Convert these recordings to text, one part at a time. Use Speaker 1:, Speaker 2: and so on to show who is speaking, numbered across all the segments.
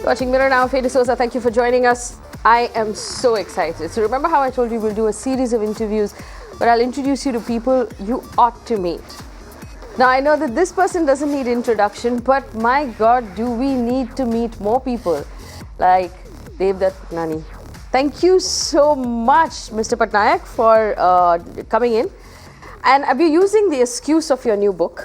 Speaker 1: Watching Mirror Now, Faye D'Souza, thank you for joining us. I am so excited. So remember how I told you we'll do a series of interviews where I'll introduce you to people you ought to meet. Now I know that this person doesn't need introduction, but my God, do we need to meet more people like Devdutt Pattanaik. Thank you so much, Mr. Pattanaik, for coming in. And I'll be using the excuse of your new book.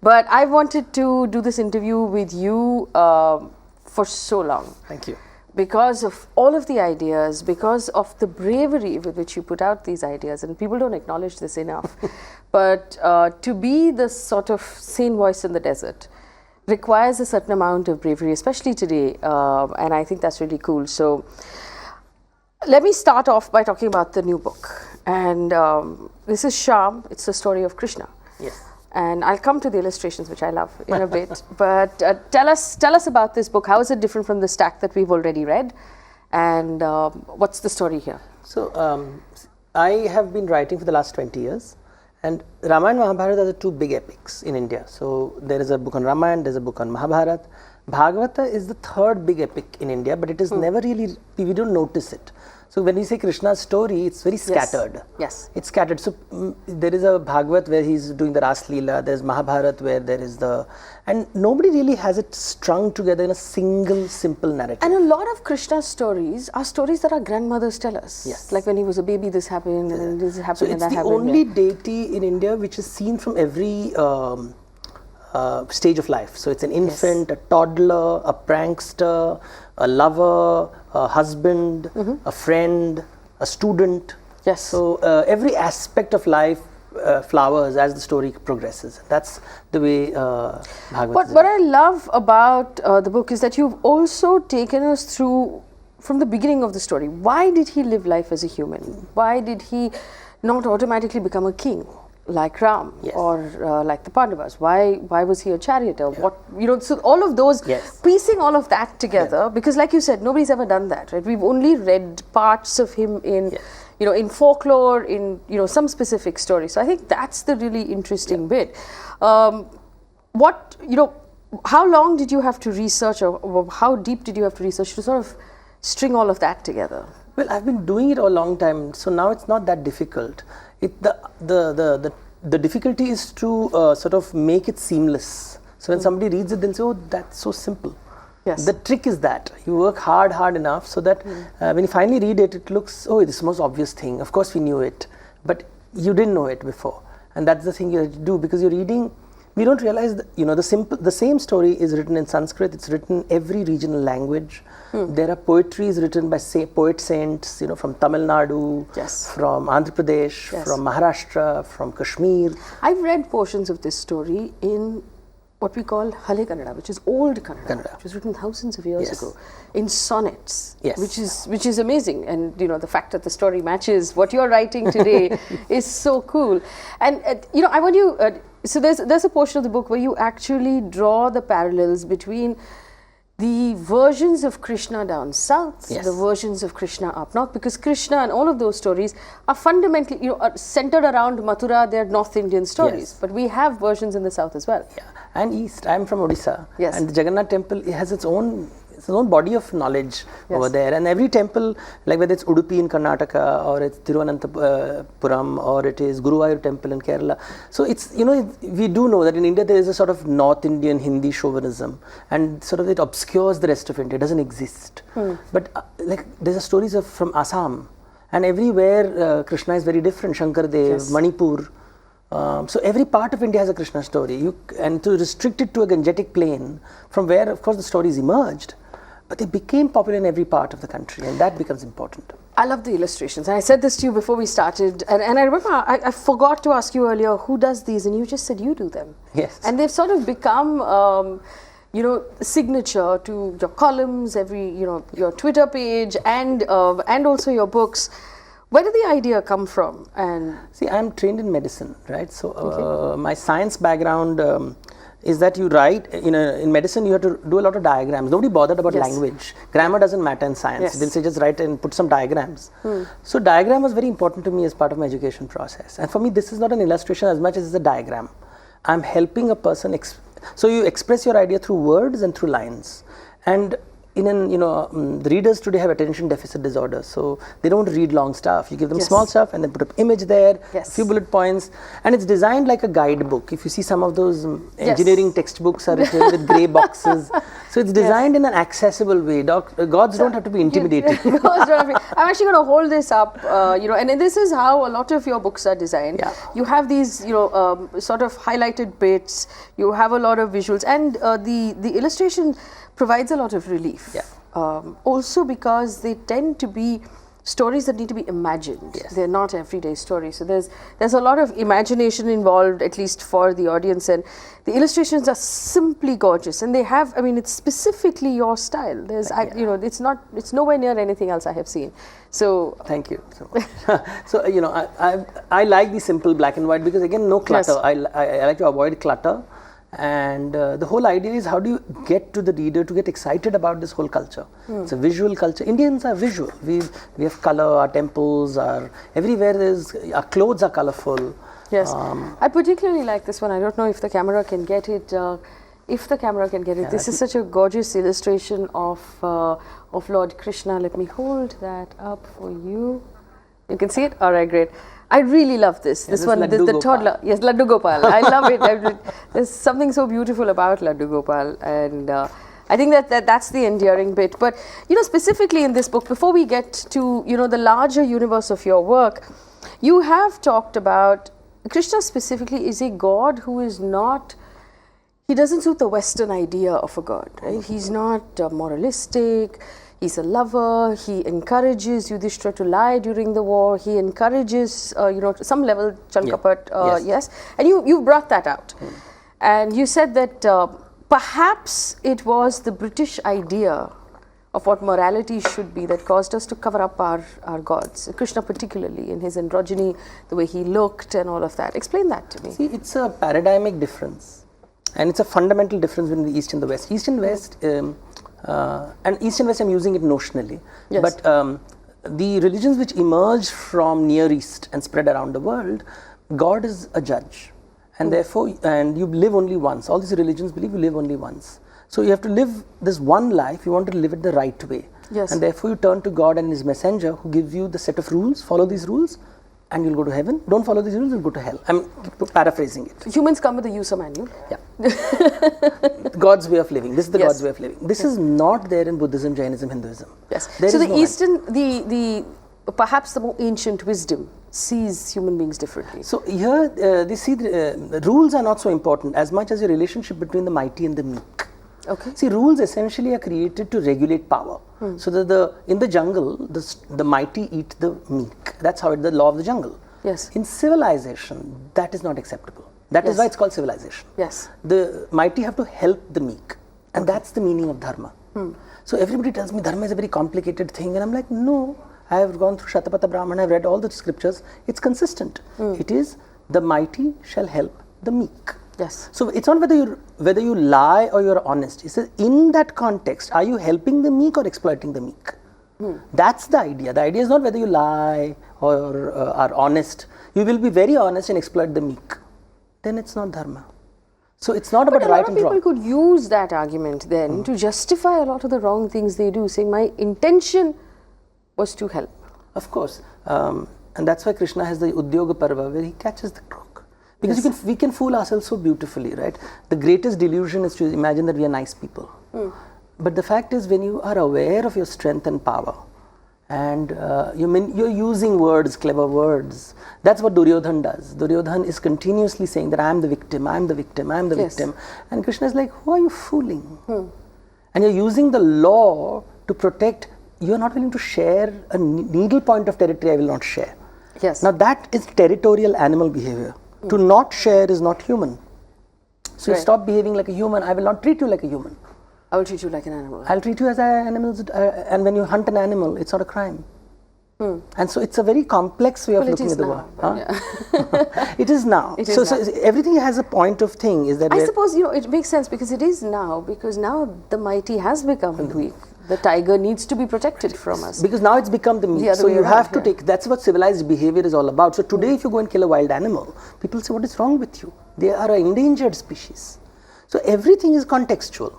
Speaker 1: But I wanted to do this interview with you for so long.
Speaker 2: Thank you.
Speaker 1: Because of all of the ideas, because of the bravery with which you put out these ideas, and people don't acknowledge this enough. But to be the sort of sane voice in the desert requires a certain amount of bravery, especially today. And I think that's really cool. So let me start off by talking about the new book. And this is Sham. It's the story of Krishna.
Speaker 2: Yes.
Speaker 1: And I'll come to the illustrations, which I love, in a bit. But tell us about this book. How is it different from the stack that we've already read? And what's the story here?
Speaker 2: So I have been writing for the last 20 years. And Ramayana and Mahabharata are the two big epics in India. So there is a book on Ramayana, there's a book on Mahabharata. Bhagavata is the third big epic in India, but it is never really, we don't notice it. So when you say Krishna's story, it's very scattered.
Speaker 1: Yes.
Speaker 2: It's scattered. So there is a Bhagavat where he's doing the Ras Leela, there's Mahabharata where there is the, and nobody really has it strung together in a single simple narrative.
Speaker 1: And a lot of Krishna's stories are stories that our grandmothers tell us.
Speaker 2: Yes.
Speaker 1: Like when he was a baby, this happened, and then this happened,
Speaker 2: So
Speaker 1: and
Speaker 2: it's
Speaker 1: that
Speaker 2: the
Speaker 1: happened.
Speaker 2: only deity in India which is seen from every stage of life. So it's an infant, a toddler, a prankster, a lover, a husband, a friend, a student.
Speaker 1: Yes.
Speaker 2: So every aspect of life flowers as the story progresses. That's the way Bhagavad is.
Speaker 1: What I love about the book is that you've also taken us through from the beginning of the story. Why did he live life as a human? Why did he not automatically become a king like Ram or like the Pandavas? Why was he a charioteer? What, so all of those, piecing all of that together, because like you said, nobody's ever done that, right? We've only read parts of him in in folklore, in some specific story. So I think that's the really interesting bit. How long did you have to research, or how deep did you have to research to sort of string all of that together?
Speaker 2: Well, I've been doing it a long time, so now it's not that difficult. The difficulty is to sort of make it seamless. So when somebody reads it, they'll say, "Oh, that's so simple."
Speaker 1: Yes.
Speaker 2: The trick is that you work hard enough so that when you finally read it, it looks, "Oh, this is the most obvious thing. Of course, we knew it, but you didn't know it before." And that's the thing you have to do, because you're reading. We don't realize that, the same story is written in Sanskrit. It's written in every regional language. There are poetries written by poet saints, from Tamil Nadu, from Andhra Pradesh, from Maharashtra, from Kashmir.
Speaker 1: I've read portions of this story in what we call Hale Kannada, which is old Kannada, which was written thousands of years ago, in sonnets, which is amazing. And the fact that the story matches what you're writing today is so cool. And I want you. So there's a portion of the book where you actually draw the parallels between the versions of Krishna down south, the versions of Krishna up north, because Krishna and all of those stories are fundamentally, are centered around Mathura. They're North Indian stories, but we have versions in the south as well.
Speaker 2: Yeah, and east. I'm from Odisha, and the Jagannath temple has its own body of knowledge over there. And every temple, like whether it's Udupi in Karnataka, or it's Thiruvananthapuram, or it is Guruvayur temple in Kerala. So it's, we do know that in India there is a sort of North Indian Hindi chauvinism, and sort of it obscures the rest of India. It doesn't exist. But like there's stories from Assam, and everywhere Krishna is very different. Shankar Dev, Manipur. So every part of India has a Krishna story. And to restrict it to a Gangetic plain, from where of course the stories emerged, but they became popular in every part of the country, and that becomes important.
Speaker 1: I love the illustrations. And I said this to you before we started, and I remember I forgot to ask you earlier, who does these? And you just said you do them.
Speaker 2: Yes.
Speaker 1: And they've sort of become, signature to your columns, your Twitter page, and also your books. Where did the idea come from? And
Speaker 2: see, I'm trained in medicine, right? So my science background is that you write, in medicine you have to do a lot of diagrams. Nobody bothered about language. Grammar doesn't matter in science. They'll say just write and put some diagrams. So diagram was very important to me as part of my education process. And for me, this is not an illustration as much as it's a diagram. I'm helping a person, so you express your idea through words and through lines. And the readers today have attention deficit disorder, so they don't read long stuff. You give them small stuff and then put an image there, a few bullet points, and it's designed like a guidebook. If you see some of those engineering textbooks are written with grey boxes, so it's designed in an accessible way. Gods don't have to be intimidated.
Speaker 1: I'm actually going to hold this up, and this is how a lot of your books are designed.
Speaker 2: Yeah.
Speaker 1: You have these, sort of highlighted bits. You have a lot of visuals, and the illustration provides a lot of relief.
Speaker 2: Yeah.
Speaker 1: Also because they tend to be stories that need to be imagined.
Speaker 2: Yes.
Speaker 1: They're not everyday stories. So there's a lot of imagination involved, at least for the audience, and the illustrations are simply gorgeous, and they have, it's specifically your style. It's nowhere near anything else I have seen. So
Speaker 2: thank you so much. So I like the simple black and white because again, no clutter. Yes. I like to avoid clutter. And the whole idea is, how do you get to the reader to get excited about this whole culture? It's a visual culture. Indians are visual. We have color. Our temples are everywhere. Our clothes are colorful.
Speaker 1: Yes, I particularly like this one. I don't know if the camera can get it. This is such a gorgeous illustration of Lord Krishna. Let me hold that up for you. You can see it. All right, great. I really love this. This one, the toddler. Yes, Laddu Gopal. I love it. There's something so beautiful about Laddu Gopal, and I think that's the endearing bit. But specifically in this book, before we get to the larger universe of your work, you have talked about Krishna specifically is a god who is not. He doesn't suit the Western idea of a god. Right? He's not moralistic. He's a lover. He encourages Yudhishthira to lie during the war. He encourages, to some level, Chalkapat, yes. And you brought that out. And you said that perhaps it was the British idea of what morality should be that caused us to cover up our gods. Krishna particularly, in his androgyny, the way he looked and all of that. Explain that to me.
Speaker 2: See, it's a paradigmic difference. And it's a fundamental difference between the East and the West. East and West... and East and West, I'm using it notionally, but the religions which emerged from Near East and spread around the world, God is a judge, and therefore, and you live only once. All these religions believe you live only once. So you have to live this one life, you want to live it the right way.
Speaker 1: Yes.
Speaker 2: And therefore you turn to God and His messenger who gives you the set of rules, follow these rules, and you'll go to heaven. Don't follow these rules, you'll go to hell. I'm paraphrasing it.
Speaker 1: Humans come with a user manual.
Speaker 2: Yeah. God's way of living. This is the God's way of living. This is not there in Buddhism, Jainism, Hinduism.
Speaker 1: Yes. So the Eastern, perhaps the more ancient wisdom sees human beings differently.
Speaker 2: So here, they see the rules are not so important as much as your relationship between the mighty and the meek.
Speaker 1: Okay.
Speaker 2: See, rules essentially are created to regulate power. So that in the jungle, the mighty eat the meek. That's how it's the law of the jungle.
Speaker 1: Yes.
Speaker 2: In civilization, that is not acceptable. That is why it's called civilization.
Speaker 1: Yes.
Speaker 2: The mighty have to help the meek. And that's the meaning of Dharma. So everybody tells me Dharma is a very complicated thing. And I'm like, no. I have gone through Shatapatha Brahmana, I've read all the scriptures. It's consistent. It is the mighty shall help the meek.
Speaker 1: Yes.
Speaker 2: So it's not whether you lie or you're honest. It says in that context, are you helping the meek or exploiting the meek? That's the idea. The idea is not whether you lie or are honest. You will be very honest and exploit the meek. Then it's not Dharma. So it's not about right and wrong.
Speaker 1: But a lot of people could use that argument then to justify a lot of the wrong things they do, saying my intention was to help.
Speaker 2: Of course. And that's why Krishna has the Udyoga Parva where he catches the crook. Because we can fool ourselves so beautifully, right? The greatest delusion is to imagine that we are nice people. But the fact is, when you are aware of your strength and power, and you're using words, clever words, that's what Duryodhan does. Duryodhan is continuously saying that I am the victim, I am the victim, I am the victim. And Krishna is like, who are you fooling? And you're using the law to protect. You're not willing to share a needle point of territory I will not share.
Speaker 1: Yes.
Speaker 2: Now that is territorial animal behavior. To not share is not human. So you stop behaving like a human. I will not treat you like a human.
Speaker 1: I will treat you like an animal.
Speaker 2: I'll treat you as animals. And when you hunt an animal, it's not a crime. And so it's a very complex way of looking at the world. It is now. So everything has a point of thing. Is that
Speaker 1: I suppose it makes sense because it is now. Because now the mighty has become weak. The tiger needs to be protected from us.
Speaker 2: Because now it's become the meat. So you have to take, that's what civilized behavior is all about. So today if you go and kill a wild animal, people say, what is wrong with you? They are an endangered species. So everything is contextual.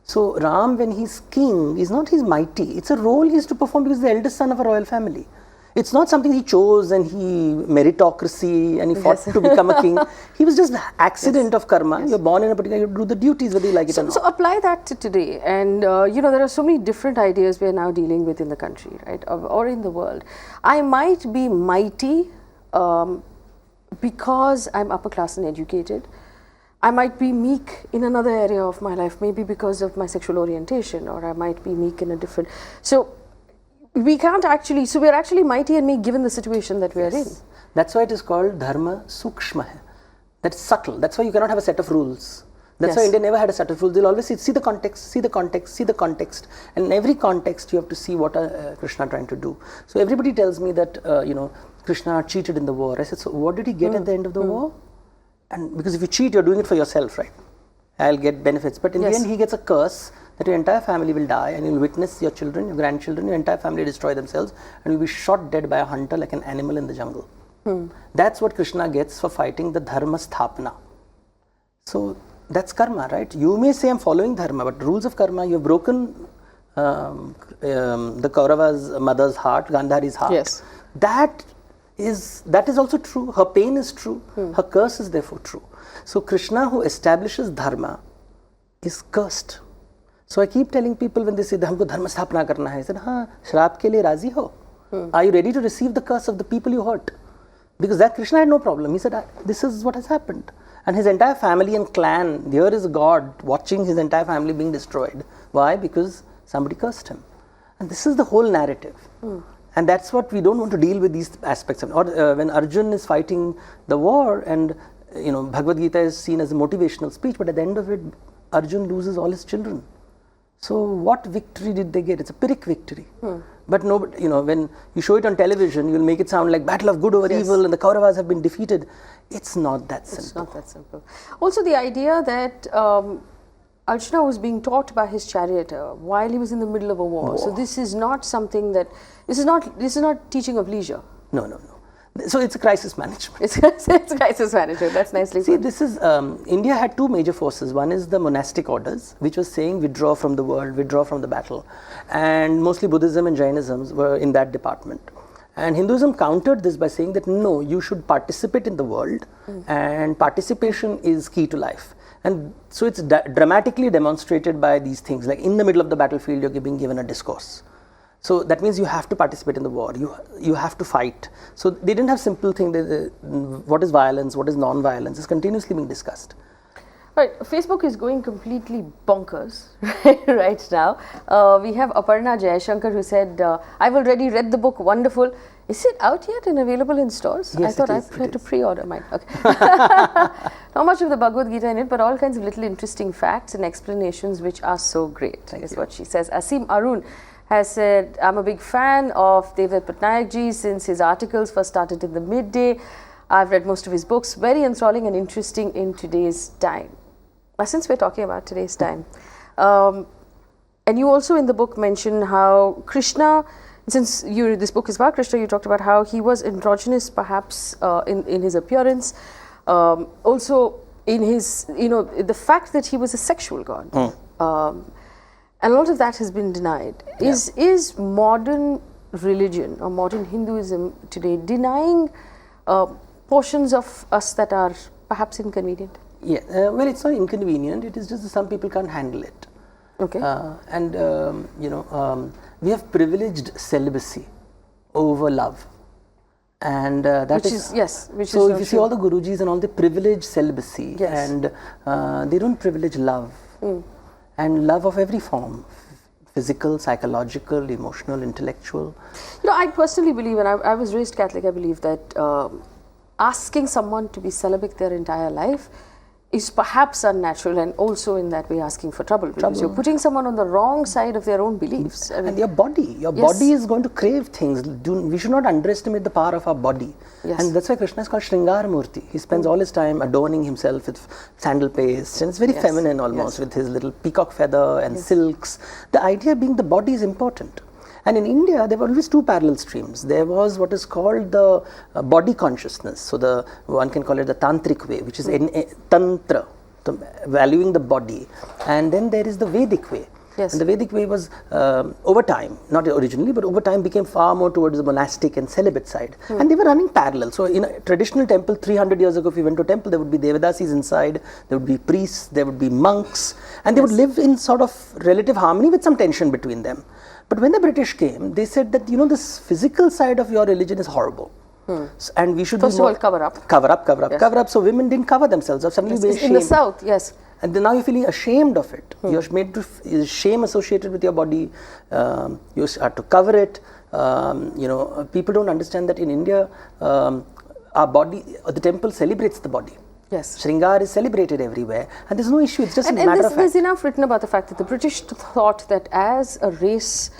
Speaker 2: So Ram, when he's king, is not he's mighty. It's a role he has to perform because he's the eldest son of a royal family. It's not something he chose and he meritocracy and he fought to become a king. He was just accident of karma. You're born in a particular, you do the duties whether you like it or not.
Speaker 1: So apply that to today, and there are so many different ideas we are now dealing with in the country, right, or in the world. I might be mighty because I'm upper class and educated. I might be meek in another area of my life, maybe because of my sexual orientation, or I might be meek in a different. So we can't actually, so we're actually mighty and meek given the situation that we are in.
Speaker 2: That's why it is called Dharma Sukshma. That's subtle. That's why you cannot have a set of rules. That's why India never had a set of rules. They'll always see the context, see the context, see the context. And in every context, you have to see what Krishna trying to do. So everybody tells me that, Krishna cheated in the war. I said, so what did he get at the end of the war? And because if you cheat, you're doing it for yourself, right? I'll get benefits. But in the end, he gets a curse that your entire family will die, and you'll witness your children, your grandchildren, your entire family destroy themselves, and you'll be shot dead by a hunter like an animal in the jungle. That's what Krishna gets for fighting the Dharma Sthapana. So that's karma, right? You may say I'm following Dharma, but rules of karma, you've broken the Kaurava's mother's heart, Gandhari's heart.
Speaker 1: Yes.
Speaker 2: That is also true. Her pain is true. Her curse is therefore true. So Krishna, who establishes Dharma, is cursed. So I keep telling people when they say, "Humko dharma sthapana karna hai," I said, "Haan, shraap ke liye razi ho? Are you ready to receive the curse of the people you hurt?" Because that Krishna had no problem. He said, "This is what has happened." And his entire family and clan, here is God watching his entire family being destroyed. Why? Because somebody cursed him. And this is the whole narrative. And that's what we don't want to deal with, these aspects of. Or when Arjun is fighting the war, and Bhagavad Gita is seen as a motivational speech, but at the end of it, Arjun loses all his children. So what victory did they get? It's a Pyrrhic victory. But nobody, when you show it on television, you'll make it sound like battle of good over evil and the Kauravas have been defeated. It's not that simple.
Speaker 1: It's not that simple. Also, the idea that Arjuna was being taught by his charioteer while he was in the middle of a war. So this is not something that, this is not teaching of leisure.
Speaker 2: No. So it's a crisis management.
Speaker 1: It's crisis management. That's nicely
Speaker 2: See,
Speaker 1: put.
Speaker 2: this is, India had two major forces. One is the monastic orders, which was saying withdraw from the world, withdraw from the battle. And mostly Buddhism and Jainism were in that department. And Hinduism countered this by saying that no, you should participate in the world, and participation is key to life. And so it's dramatically demonstrated by these things, like in the middle of the battlefield, you're being given a discourse. So that means you have to participate in the war, you have to fight. So they didn't have simple things, what is violence, what is non-violence, is continuously being discussed.
Speaker 1: Right, Facebook is going completely bonkers right now. We have Aparna Jayashankar who said, I've already read the book, wonderful. Is it out yet and available in stores?
Speaker 2: Yes,
Speaker 1: I thought I had to pre-order mine. Okay. Not much of the Bhagavad Gita in it, but all kinds of little interesting facts and explanations which are so great, is what she says. Asim Arun has said, I'm a big fan of Devdutt Pattanaik ji since his articles first started in the midday. I've read most of his books, very enthralling and interesting in today's time. Since we're talking about today's time, and you also in the book mention how Krishna, since this book is about Krishna, you talked about how he was androgynous perhaps in his appearance, also in his, the fact that he was a sexual god. And a lot of that has been denied. Is modern religion or modern Hinduism today denying portions of us that are perhaps inconvenient?
Speaker 2: Yeah, well, it's not inconvenient. It is just that some people can't handle it.
Speaker 1: Okay.
Speaker 2: We have privileged celibacy over love. And that is so if you see all the Gurujis and all, they privilege celibacy, and they don't privilege love. And love of every form, physical, psychological, emotional, intellectual.
Speaker 1: I personally believe, and I was raised Catholic, I believe that asking someone to be celibate their entire life is perhaps unnatural, and also in that way asking for trouble, because you're putting someone on the wrong side of their own beliefs.
Speaker 2: And your body is going to crave things. We should not underestimate the power of our body. And that's why Krishna is called Shringar Murti. He spends all his time adorning himself with sandal paste, and it's very feminine almost, with his little peacock feather and silks. The idea being the body is important. And in India, there were always two parallel streams. There was what is called the body consciousness. So one can call it the tantric way, which is Tantra. valuing the body. And then there is the Vedic way.
Speaker 1: Yes.
Speaker 2: And the Vedic way was, over time, not originally, but over time became far more towards the monastic and celibate side. And they were running parallel. So in a traditional temple, 300 years ago, if you went to a temple, there would be Devadasis inside, there would be priests, there would be monks, and they would live in sort of relative harmony with some tension between them. But when the British came, they said that, this physical side of your religion is horrible. And we should
Speaker 1: first of all cover up.
Speaker 2: Cover up. So women didn't cover themselves. Or suddenly we're
Speaker 1: in the South, yes.
Speaker 2: And then now you're feeling ashamed of it. You're made to shame associated with your body. You have to cover it. People don't understand that in India, our body, the temple celebrates the body.
Speaker 1: Yes.
Speaker 2: Shringar is celebrated everywhere, and there's no issue. It's just a matter of fact.
Speaker 1: There's enough written about the fact that the British thought that as a race,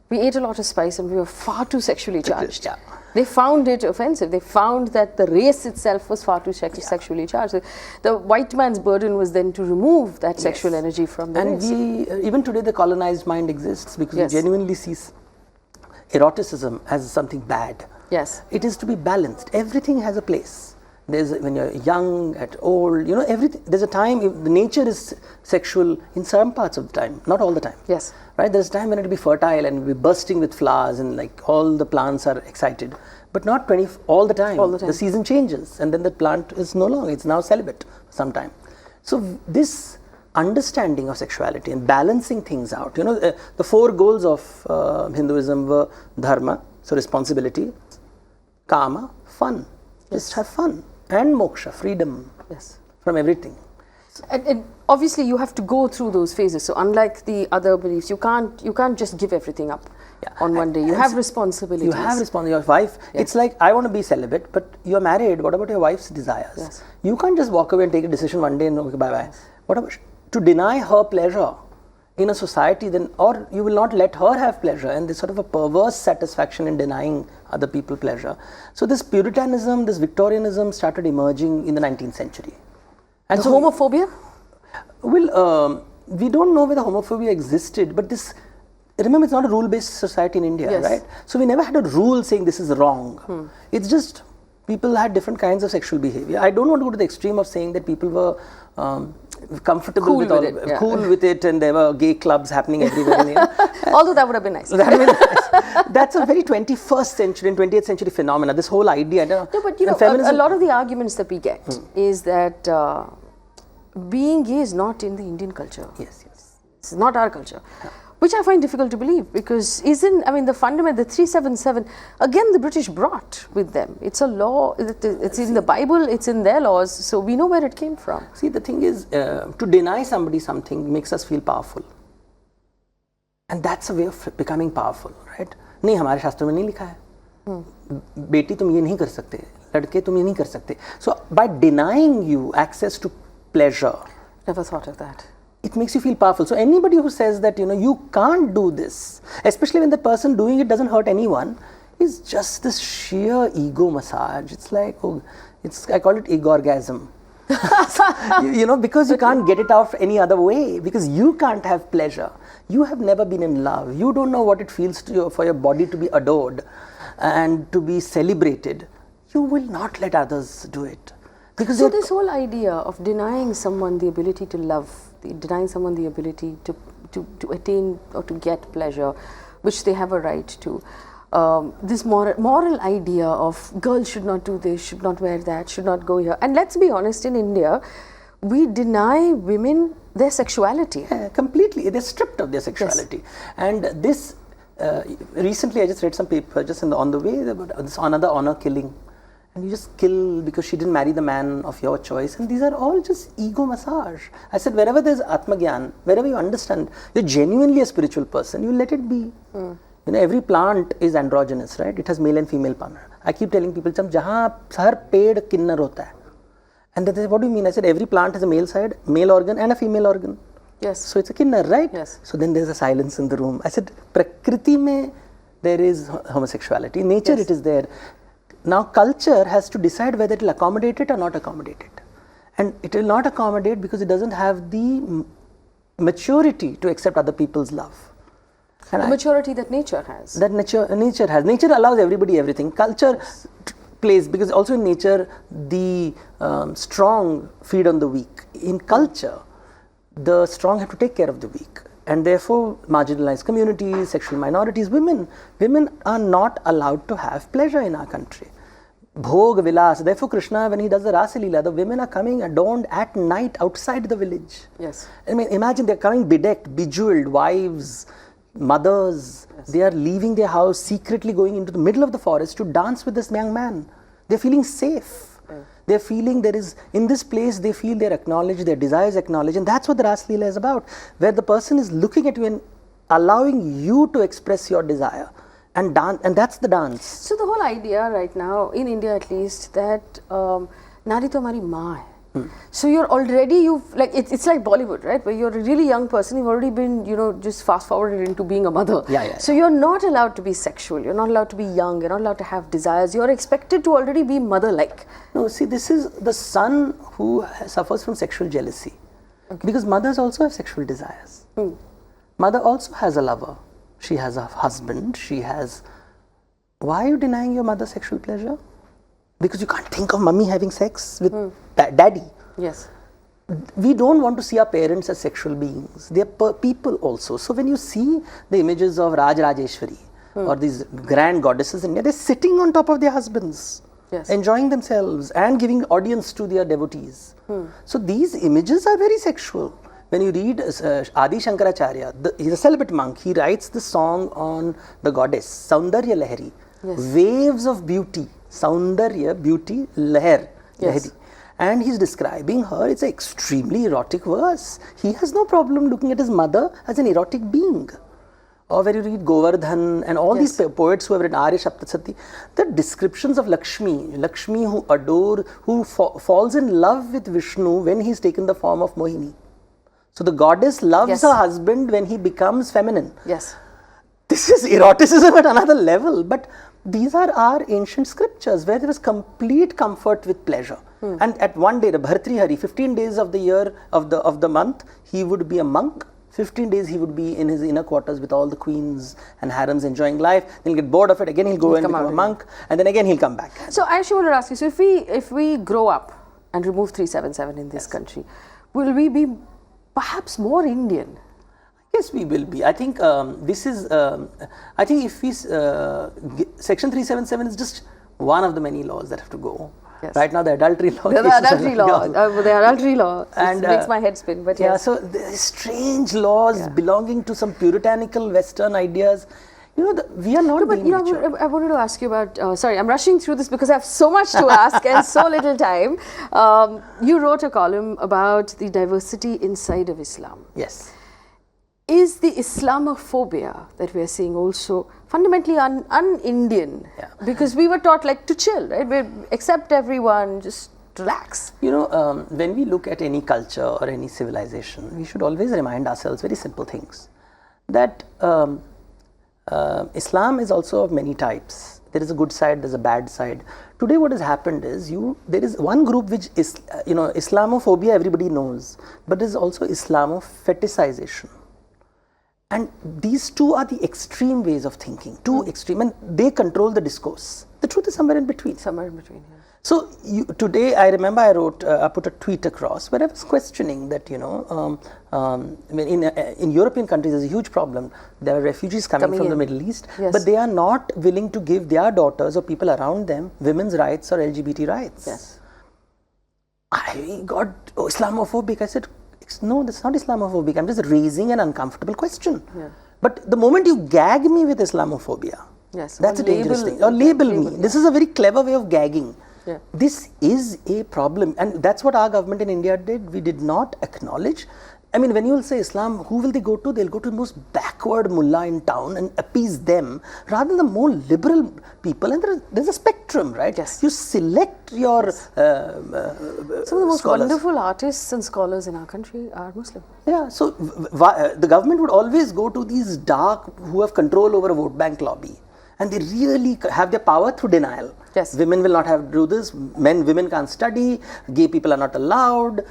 Speaker 1: we ate a lot of spice and we were far too sexually charged.
Speaker 2: Yeah.
Speaker 1: They found it offensive. They found that the race itself was far too sexually charged. So the white man's burden was then to remove that sexual energy from the race.
Speaker 2: And even today the colonized mind exists because we genuinely see eroticism as something bad.
Speaker 1: Yes.
Speaker 2: It is to be balanced. Everything has a place. When you're young, at old, everything. There's a time, nature is sexual in some parts of the time, not all the time.
Speaker 1: Yes.
Speaker 2: Right? There's a time when it'll be fertile and it'll be bursting with flowers and like all the plants are excited. But not all the time.
Speaker 1: All the time.
Speaker 2: The season changes and then the plant is no longer, it's now celibate sometime. So this understanding of sexuality and balancing things out, the 4 goals of Hinduism were Dharma, so responsibility, Kama, fun, just have fun. And moksha, freedom from everything.
Speaker 1: And obviously you have to go through those phases. So unlike the other beliefs, you can't just give everything up on one day. You have responsibilities.
Speaker 2: You have responsibility. Your wife, it's like, I want to be celibate, but you're married. What about your wife's desires?
Speaker 1: Yes.
Speaker 2: You can't just walk away and take a decision one day and okay, bye-bye. What about to deny her pleasure in a society, then, or you will not let her have pleasure, and there's sort of a perverse satisfaction in denying other people pleasure. So this Puritanism, this Victorianism started emerging in the 19th century.
Speaker 1: And so homophobia?
Speaker 2: Well, we don't know whether homophobia existed, but remember, it's not a rule-based society in India, right? So we never had a rule saying this is wrong. It's just people had different kinds of sexual behavior. I don't want to go to the extreme of saying that people were comfortable
Speaker 1: cool
Speaker 2: with it, and there were gay clubs happening everywhere.
Speaker 1: Although that would have been nice.
Speaker 2: That's a very 21st century and 20th century phenomena. This whole idea.
Speaker 1: No, but a lot of the arguments that we get is that being gay is not in the Indian culture.
Speaker 2: Yes.
Speaker 1: It's not our culture. Which I find difficult to believe, because the fundament, the 377, again the British brought with them. It's a law, it's in the Bible, it's in their laws, so we know where it came from.
Speaker 2: See, the thing is, to deny somebody something makes us feel powerful. And that's a way of becoming powerful, right? नहीं, हमारे शास्त्रों में नहीं लिखा है. बेटी तुम ये नहीं कर सकते, लड़के तुम ये नहीं कर सकते. So by denying you access to pleasure,
Speaker 1: never thought of that.
Speaker 2: It makes you feel powerful. So anybody who says that you can't do this, especially when the person doing it doesn't hurt anyone, is just this sheer ego massage. It's like, I call it ego orgasm. Because you can't get it out any other way, because you can't have pleasure. You have never been in love. You don't know what it feels for your body to be adored and to be celebrated. You will not let others do it. Because
Speaker 1: so this whole idea of denying someone the ability to love, denying someone the ability to attain or to get pleasure, which they have a right to, this moral idea of girls should not do this, should not wear that, should not go here. And let's be honest, in India, we deny women their sexuality.
Speaker 2: Yeah, completely. They're stripped of their sexuality. Yes. And this, recently I just read some paper just on the way about this another honor killing. And you just kill because she didn't marry the man of your choice. And these are all just ego massage. I said, wherever there's Atma Gyan, wherever you understand, you're genuinely a spiritual person, you let it be. Every plant is androgynous, right? It has male and female partner. I keep telling people, jahan har ped kinnar hota hai. And they say, what do you mean? I said, every plant has a male side, male organ and a female organ.
Speaker 1: Yes.
Speaker 2: So it's a kinnar, right?
Speaker 1: Yes.
Speaker 2: So then there's a silence in the room. I said, Prakriti mein there is homosexuality. In nature it is there. Now culture has to decide whether it will accommodate it or not accommodate it. And it will not accommodate because it doesn't have the maturity to accept other people's love. And
Speaker 1: the maturity that nature has.
Speaker 2: That nature has. Nature allows everybody everything. Culture plays, because also in nature, the strong feed on the weak. In culture, the strong have to take care of the weak. And therefore, marginalized communities, sexual minorities, women are not allowed to have pleasure in our country. Bhog, vilas. Therefore, Krishna, when he does the Rasa Leela, the women are coming adorned at night outside the village.
Speaker 1: Yes.
Speaker 2: I mean, imagine they're coming bedecked, bejeweled, wives, mothers. Yes. They are leaving their house, secretly going into the middle of the forest to dance with this young man. They're feeling safe. They're feeling in this place, they feel they're acknowledged, their desires acknowledged, and that's what the Rasa Leela is about, where the person is looking at you and allowing you to express your desire and dance, and that's the dance.
Speaker 1: So the whole idea right now, in India at least, that Nari to Hamari maa hai. So you're already, it's like Bollywood, right? Where you're a really young person, you've already been, just fast forwarded into being a mother. So you're not allowed to be sexual, you're not allowed to be young, you're not allowed to have desires, you're expected to already be mother-like.
Speaker 2: No, see, this is the son who suffers from sexual jealousy. Okay. Because mothers also have sexual desires. Mother also has a lover. She has a husband, Why are you denying your mother sexual pleasure? Because you can't think of mummy having sex with daddy.
Speaker 1: Yes.
Speaker 2: We don't want to see our parents as sexual beings. They are people also. So when you see the images of Raj Rajeshwari or these grand goddesses in India, they're sitting on top of their husbands, enjoying themselves and giving audience to their devotees. So these images are very sexual. When you read Adi Shankaracharya, he's a celibate monk. He writes the song on the goddess, Saundarya Lahari, waves of beauty. Saundarya, beauty, Lahar, Lahari. And he's describing her, it's an extremely erotic verse. He has no problem looking at his mother as an erotic being. Or when you read Govardhan and all these poets who have written Arya Shaptasati, the descriptions of Lakshmi who falls in love with Vishnu when he's taken the form of Mohini. So the goddess loves her husband when he becomes feminine.
Speaker 1: Yes.
Speaker 2: This is eroticism at another level, but these are our ancient scriptures where there was complete comfort with pleasure. And at one day, the Bhartri Hari, 15 days of the year, of the month, he would be a monk. 15 days he would be in his inner quarters with all the queens and harems enjoying life. Then he'll get bored of it, again he'll go and become a monk, and then again he'll come back.
Speaker 1: So I actually want to ask you, so if we grow up and remove 377 in this country, will we be perhaps more Indian?
Speaker 2: Yes, we will be. I think I think if we, Section 377 is just one of the many laws that have to go.
Speaker 1: Yes.
Speaker 2: Right now, the adultery law.
Speaker 1: The adultery law. The adultery law. And makes my head spin. But
Speaker 2: so there are strange laws belonging to some puritanical Western ideas. We are not being mature.
Speaker 1: I wanted to ask you about, sorry, I'm rushing through this because I have so much to ask and so little time. You wrote a column about the diversity inside of Islam.
Speaker 2: Yes.
Speaker 1: Is the Islamophobia that we are seeing also fundamentally un-Indian? Because we were taught to chill, right? We accept everyone, just relax.
Speaker 2: When we look at any culture or any civilization, we should always remind ourselves very simple things. That Islam is also of many types. There is a good side, there's a bad side. Today what has happened is, there is one group which is, Islamophobia everybody knows, but there is also Islamofetishization. And these two are the extreme ways of thinking, extreme, and they control the discourse. The truth is somewhere in between.
Speaker 1: Somewhere in between,
Speaker 2: So today, I remember I put a tweet across where I was questioning that, in European countries, there's a huge problem. There are refugees coming from the Middle East, but they are not willing to give their daughters or people around them women's rights or LGBT rights.
Speaker 1: Yes.
Speaker 2: I got Islamophobic. I said, no, that's not Islamophobic. I'm just raising an uncomfortable question. But the moment you gag me with Islamophobia, that's a dangerous thing. Or label me. This is a very clever way of gagging. This is a problem, and that's what our government in India did. We did not acknowledge. I mean, when you will say Islam, who will they go to? They'll go to the most backward mullah in town and appease them, rather than the more liberal people. And there's a spectrum, right? You select your
Speaker 1: some of the most wonderful artists and scholars in our country are Muslim.
Speaker 2: So the government would always go to these dark, who have control over a vote bank lobby. And they really have their power through denial. Women will not have to do this. Women can't study. Gay people are not allowed.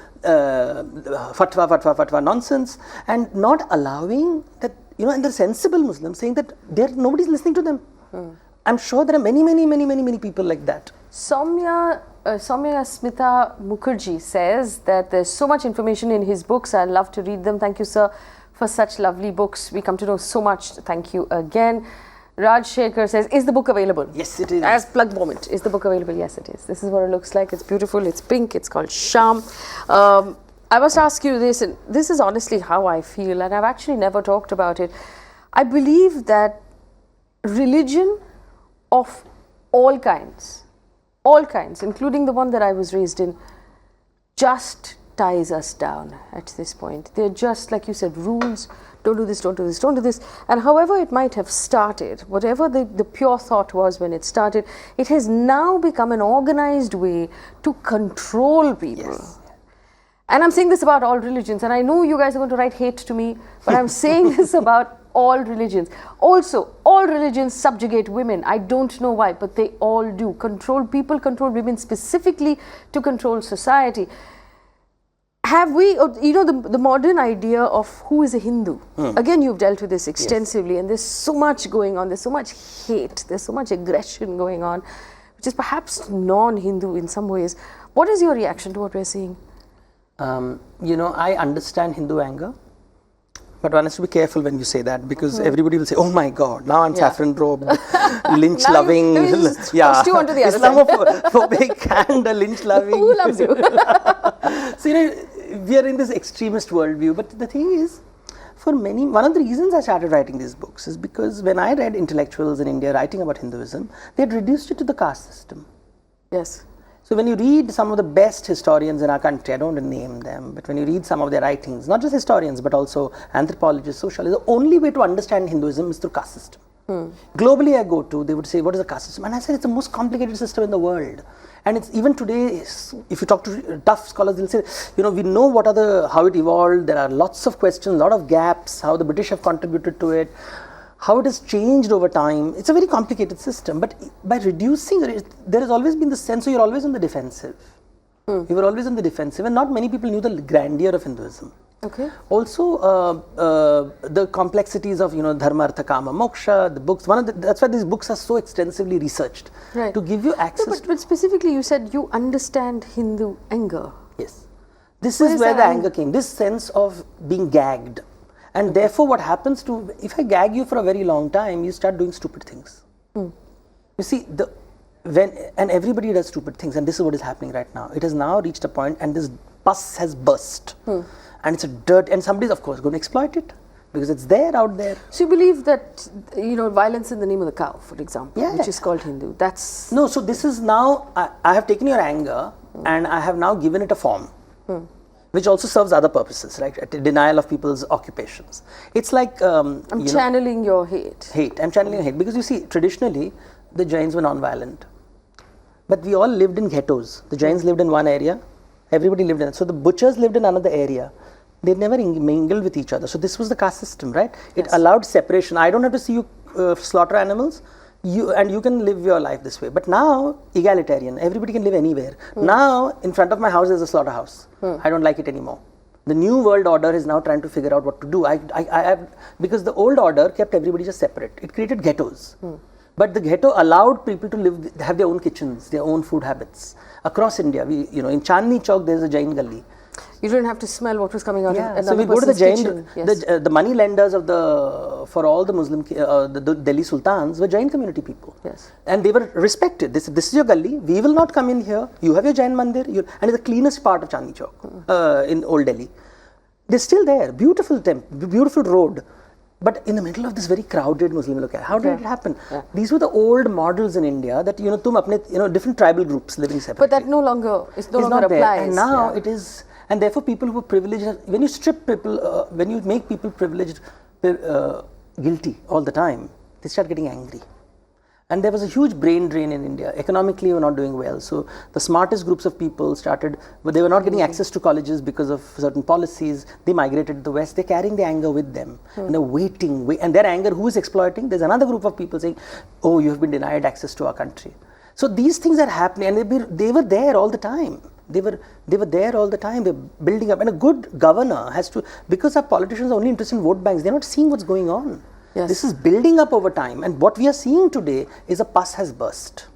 Speaker 2: Fatwa nonsense. And not allowing that, and they're sensible Muslims saying that nobody's listening to them. I'm sure there are many people like that.
Speaker 1: Soumya Smita Mukherjee says that there's so much information in his books. I love to read them. Thank you, sir, for such lovely books. We come to know so much. Thank you again. Raj Shekhar says, is the book available?
Speaker 2: Yes, it is.
Speaker 1: As plug moment. Is the book available? Yes, it is. This is what it looks like. It's beautiful. It's pink. It's called Sham. I must ask you this, and this is honestly how I feel, and I've actually never talked about it. I believe that religion of all kinds, including the one that I was raised in, just ties us down at this point. They're just, like you said, rules. Don't do this, don't do this, don't do this. And however it might have started, whatever the pure thought was when it started, it has now become an organized way to control people.
Speaker 2: Yes.
Speaker 1: And I'm saying this about all religions, and I know you guys are going to write hate to me, but I'm saying this about all religions. Also, all religions subjugate women. I don't know why, but they all do. Control people, control women specifically to control society. Have we, the modern idea of who is a Hindu? Again, you've dealt with this extensively, and there's so much going on, there's so much hate, there's so much aggression going on, which is perhaps non-Hindu in some ways. What is your reaction to what we're seeing?
Speaker 2: I understand Hindu anger, but one has to be careful when you say that, because everybody will say, oh my God, now I'm saffron robed, lynch loving, Islamophobic and lynch loving.
Speaker 1: Who loves you?
Speaker 2: So, we are in this extremist worldview, but the thing is, one of the reasons I started writing these books is because when I read intellectuals in India writing about Hinduism, they had reduced it to the caste system.
Speaker 1: Yes.
Speaker 2: So when you read some of the best historians in our country, I don't want to name them, but when you read some of their writings, not just historians, but also anthropologists, sociologists, the only way to understand Hinduism is through caste system. Globally I go to, they would say, what is a caste system? And I said, it's the most complicated system in the world. And it's even today, if you talk to tough scholars, they'll say, we know how it evolved, there are lots of questions, a lot of gaps, how the British have contributed to it, how it has changed over time. It's a very complicated system, but by reducing it, there has always been the sense, so you're always on the defensive. You were always on the defensive, and not many people knew the grandeur of Hinduism.
Speaker 1: Okay.
Speaker 2: Also, the complexities of Dharma, Artha, Kama, Moksha, the books. That's why these books are so extensively researched, to give you access.
Speaker 1: But specifically, you said you understand Hindu anger.
Speaker 2: Yes, this is where the anger came. This sense of being gagged. And therefore, what happens if I gag you for a very long time, you start doing stupid things. You see, and everybody does stupid things, and this is what is happening right now. It has now reached a point, and this bus has burst, and it's a dirt, and somebody's of course going to exploit it because it's there out there.
Speaker 1: So you believe that violence in the name of the cow, for example, which is called Hindu. That's
Speaker 2: no. So this is now I have taken your anger, and I have now given it a form. Which also serves other purposes, right? Denial of people's occupations. It's like
Speaker 1: I'm channeling your hate.
Speaker 2: I'm channeling your hate because you see, traditionally the Jains were non-violent, but we all lived in ghettos. The Jains lived in one area, everybody lived in it. So the butchers lived in another area. They never mingled with each other. So this was the caste system, right? It allowed separation. I don't have to see you slaughter animals. You can live your life this way. But now, egalitarian, everybody can live anywhere. Now, in front of my house, there's a slaughterhouse. I don't like it anymore. The new world order is now trying to figure out what to do. Because the old order kept everybody just separate. It created ghettos. But the ghetto allowed people to have their own kitchens, their own food habits. Across India, in Chandni Chowk, there's a Jain Gully.
Speaker 1: You didn't have to smell what was coming out of another
Speaker 2: so we go to the Jain,
Speaker 1: kitchen.
Speaker 2: the money lenders for all the Muslim, the Delhi Sultans were Jain community people.
Speaker 1: Yes. And
Speaker 2: they were respected. This is your gully, we will not come in here, you have your Jain mandir, and it's the cleanest part of Chandni Chowk in Old Delhi. They're still there, beautiful temple, beautiful road. But in the middle of this very crowded Muslim locale, how did it happen? These were the old models in India that different tribal groups living separately.
Speaker 1: But that no longer applies.
Speaker 2: And now it is. And therefore, people who are privileged, when you strip people, when you make people privileged, guilty all the time, they start getting angry. And there was a huge brain drain in India. Economically, we were not doing well. So the smartest groups of people but they were not getting access to colleges because of certain policies. They migrated to the West. They're carrying the anger with them. And they're waiting. And their anger, who is exploiting? There's another group of people saying, oh, you have been denied access to our country. So these things are happening, and they were there all the time. They were there all the time. They're building up, and a good governor has to, because our politicians are only interested in vote banks. They're not seeing what's going on.
Speaker 1: Yes.
Speaker 2: This is building up over time, and what we are seeing today is a pus has burst,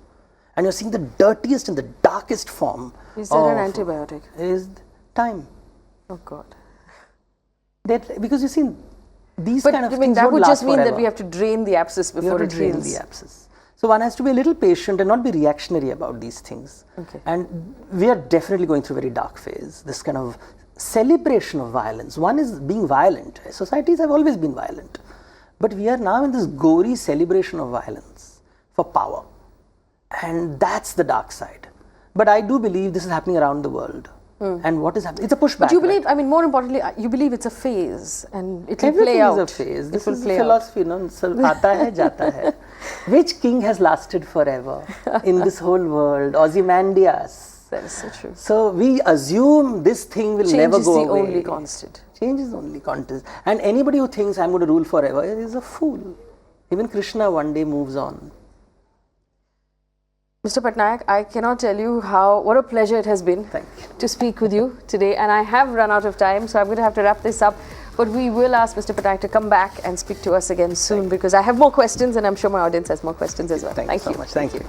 Speaker 2: and you're seeing the dirtiest and the darkest form.
Speaker 1: Is there an antibiotic?
Speaker 2: Is time.
Speaker 1: Oh God.
Speaker 2: Because you see, these
Speaker 1: but
Speaker 2: kind of
Speaker 1: I mean,
Speaker 2: things
Speaker 1: that
Speaker 2: don't
Speaker 1: would
Speaker 2: last
Speaker 1: just mean
Speaker 2: forever.
Speaker 1: that we have to drain the abscess before it
Speaker 2: drain
Speaker 1: heals.
Speaker 2: the abscess. So one has to be a little patient and not be reactionary about these things.
Speaker 1: Okay.
Speaker 2: And we are definitely going through a very dark phase. This kind of celebration of violence. One is being violent. Societies have always been violent. But we are now in this gory celebration of violence for power. And that's the dark side. But I do believe this is happening around the world. And what is happening? It's a pushback.
Speaker 1: But you believe, I mean, more importantly, you believe it's a phase and it will play out.
Speaker 2: Everything is a phase. This is
Speaker 1: play
Speaker 2: philosophy, no? So, aata hai, jata hai. Which king has lasted forever in this whole world? Ozymandias.
Speaker 1: That is so true.
Speaker 2: So we assume this thing will never go away.
Speaker 1: Change is the only constant.
Speaker 2: Change is the only constant. And anybody who thinks I'm going to rule forever is a fool. Even Krishna one day moves on.
Speaker 1: Mr. Pattanaik, I cannot tell you what a pleasure it has been to speak with you today, and I have run out of time, so I'm going to have to wrap this up. But we will ask Mr. Pattanaik to come back and speak to us again soon, because I have more questions, and I'm sure my audience has more questions as well.
Speaker 2: Thank you so much. Thank you.